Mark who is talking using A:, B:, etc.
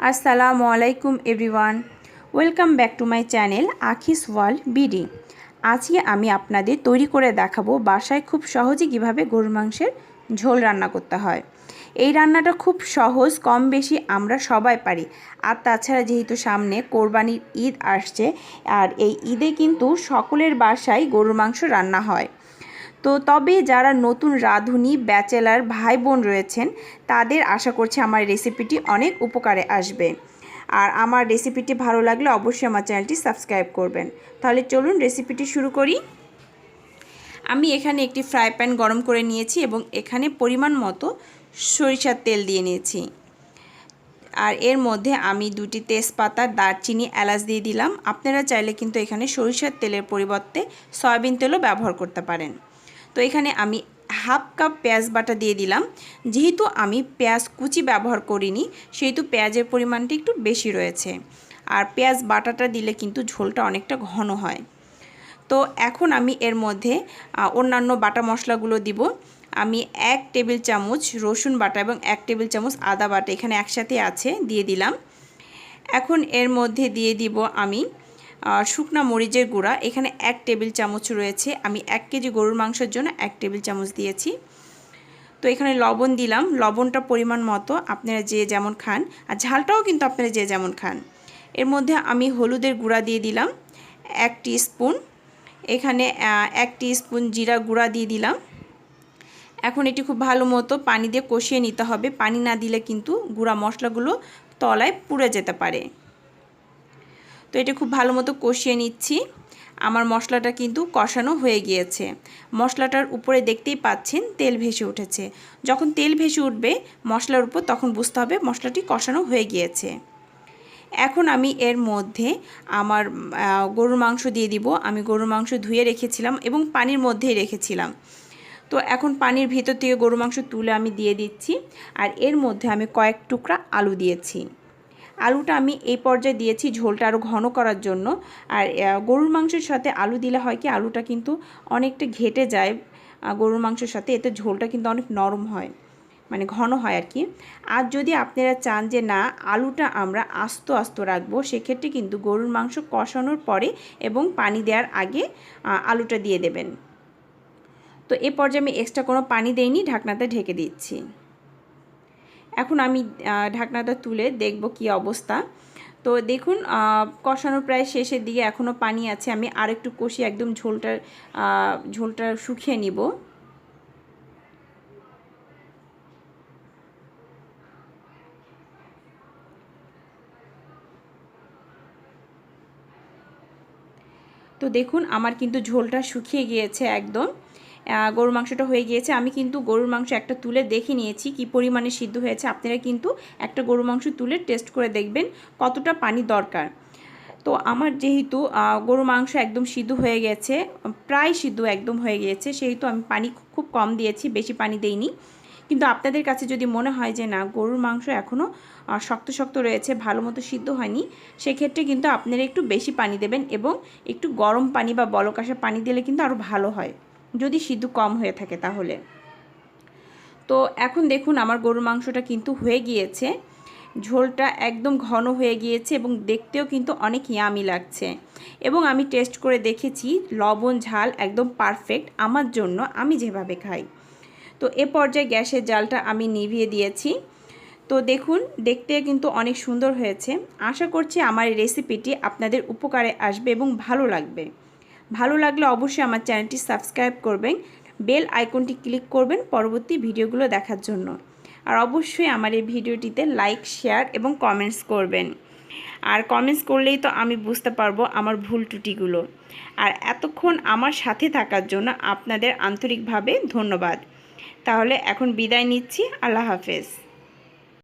A: আসসালামু আলাইকুম everyone, welcome back to my channel Akhis world BD. আজকে আমি আপনাদের তৈরি করে দেখাবো বাসায় খুব সহজে কিভাবে গরুর মাংসের ঝোল রান্না করতে হয়। এই রান্নাটা খুব সহজ, কম বেশি আমরা সবাই পারি। আর তাছাড়া যেহেতু সামনে কোরবানির ঈদ আসছে, আর এই ঈদে কিন্তু সকলের বাসায় গরুর মাংস রান্না হয়। তবে যারা নতুন রাঁধুনি ব্যাচেলার ভাই বোন রয়েছেন, তাদের আশা করছি আমার রেসিপিটি অনেক উপকারে আসবে। আর আমার রেসিপিটি ভালো লাগলে অবশ্যই আমার চ্যানেলটি সাবস্ক্রাইব করবেন। তাহলে চলুন রেসিপিটি শুরু করি। আমি এখানে একটি ফ্রাই প্যান গরম করে নিয়েছি এবং এখানে পরিমাণ মতো সরিষার তেল দিয়ে নিয়েছি। আর এর মধ্যে আমি 2টি তেজপাতা, দারচিনি, এলাচ দিয়ে দিলাম। আপনারা চাইলে কিন্তু এখানে সরিষার তেলের পরিবর্তে সয়াবিন তেলও ব্যবহার করতে পারেন। তো এখানে আমি হাফ কাপ পেঁয়াজ বাটা দিয়ে দিলাম। যেহেতু আমি পেঁয়াজ কুচি ব্যবহার করিনি, সেহেতু পেঁয়াজের পরিমাণটি একটু বেশি রয়েছে। আর পেঁয়াজ বাটাটা দিলে কিন্তু ঝোলটা অনেকটা ঘন হয়। তো এখন আমি এর মধ্যে অন্যান্য বাটা মশলাগুলো দিব। আমি 1 টেবিল চামচ রসুন বাটা এবং 1 টেবিল চামচ আদা বাটা এখানে একসাথে আছে দিয়ে দিলাম। এখন এর মধ্যে দিয়ে দিব আমি শুকনা মরিচের গুঁড়া। এখানে 1 টেবিল চামচ রয়েছে। আমি 1 কেজি গরুর মাংসের জন্য 1 টেবিল চামচ দিয়েছি। তো এখানে লবণ দিলাম। লবণটা পরিমাণ মতো আপনারা যে যেমন খান, আর ঝালটাও কিন্তু আপনারা যে যেমন খান। এর মধ্যে আমি হলুদের গুঁড়া দিয়ে দিলাম 1 টিস্পুন। এখানে 1 টিস্পুন জিরা গুঁড়া দিয়ে দিলাম। এখন এটি খুব ভালো মতো পানি দিয়ে কষিয়ে নিতে হবে। পানি না দিলে কিন্তু গুঁড়া মশলাগুলো তলায় পুড়ে যেতে পারে। তো এটা খুব ভালো মতো কষিয়ে নিচ্ছি। আমার মশলাটা কিন্তু কষানো হয়ে গিয়েছে। মশলাটার উপরে দেখতেই পাচ্ছেন তেল ভেসে উঠেছে। যখন তেল ভেসে উঠবে মশলার উপর, তখন বুঝতে হবে মশলাটি কষানো হয়ে গিয়েছে। এখন আমি এর মধ্যে আমার গরুর মাংস দিয়ে দিব। আমি গরুর মাংস ধুয়ে রেখেছিলাম এবং পানির মধ্যেই রেখেছিলাম। তো এখন পানির ভিতর থেকে গরুর মাংস তুলে আমি দিয়ে দিচ্ছি। আর এর মধ্যে আমি কয়েক টুকরা আলু দিয়েছি। আলুটা আমি এই পর্যায়ে দিয়েছি ঝোলটা আরও ঘন করার জন্য। আর গরুর মাংসের সাথে আলু দিলে হয় কি, আলুটা কিন্তু অনেকটা ঘেটে যায় গরুর মাংসের সাথে, এতে ঝোলটা কিন্তু অনেক নরম হয়, মানে ঘন হয় আর কি। আর যদি আপনারা চান যে না আলুটা আমরা আস্ত আস্ত রাখবো, সেক্ষেত্রে কিন্তু গরুর মাংস কষানোর পরে এবং পানি দেওয়ার আগে আলুটা দিয়ে দেবেন। তো এ পর্যায়ে আমি এক্সট্রা কোনো পানি দেইনি, ঢাকনাতে ঢেকে দিচ্ছি। এখন আমি ঢাকনাটা তুলে দেখব কি অবস্থা। তো দেখুন কষানো প্রায় শেষের দিকে, এখনও পানি আছে। আমি আরেকটু কষিয়ে একদম ঝোলটা শুকিয়ে নিব। তো দেখুন আমার কিন্তু ঝোলটা শুকিয়ে গিয়েছে একদম। গরুর মাংসটা হয়ে গিয়েছে। আমি কিন্তু গরুর মাংস একটা তুলে দেখে নিয়েছি কি পরিমাণে সিদ্ধ হয়েছে। আপনারা কিন্তু একটা গরুর মাংস তুলে টেস্ট করে দেখবেন কতটা পানি দরকার। তো আমার যেহেতু গরুর মাংস একদম সিদ্ধ হয়ে গেছে, প্রায় সিদ্ধ একদম হয়ে গিয়েছে, সেহেতু আমি পানি খুব কম দিয়েছি, বেশি পানি দেইনি। কিন্তু আপনাদের কাছে যদি মনে হয় যে না গরুর মাংস এখনও শক্ত শক্ত রয়েছে, ভালো মতো সিদ্ধ হয়নি, সেক্ষেত্রে কিন্তু আপনারা একটু বেশি পানি দেবেন এবং একটু গরম পানি বা বলক আসা পানি দিলে কিন্তু আরও ভালো হয় যদি সিদ্ধ কম হয়ে থাকে তাহলে। তো এখন দেখুন আমার গরুর মাংসটা কিন্তু হয়ে গিয়েছে। ঝোলটা একদম ঘন হয়ে গিয়েছে এবং দেখতেও কিন্তু অনেক ইয়ামি লাগছে। এবং আমি টেস্ট করে দেখেছি লবণ ঝাল একদম পারফেক্ট আমার জন্য, আমি যেভাবে খাই। তো এ পর্যায়ে গ্যাসের জালটা আমি নিভিয়ে দিয়েছি। তো দেখুন দেখতে কিন্তু অনেক সুন্দর হয়েছে। আশা করছি আমার এই রেসিপিটি আপনাদের উপকারে আসবে এবং ভালো লাগবে। ভালো লাগলে অবশ্যই আমার চ্যানেলটি সাবস্ক্রাইব করবেন, বেল আইকনটি ক্লিক করবেন পরবর্তী ভিডিওগুলো দেখার জন্য। আর অবশ্যই আমার এই ভিডিওটিতে লাইক, শেয়ার এবং কমেন্টস করবেন। আর কমেন্টস করলেই তো আমি বুঝতে পারবো আমার ভুল ত্রুটিগুলো। আর এতক্ষণ আমার সাথে থাকার জন্য আপনাদের আন্তরিকভাবে ধন্যবাদ। তাহলে এখন বিদায় নিচ্ছি। আল্লাহ হাফেজ।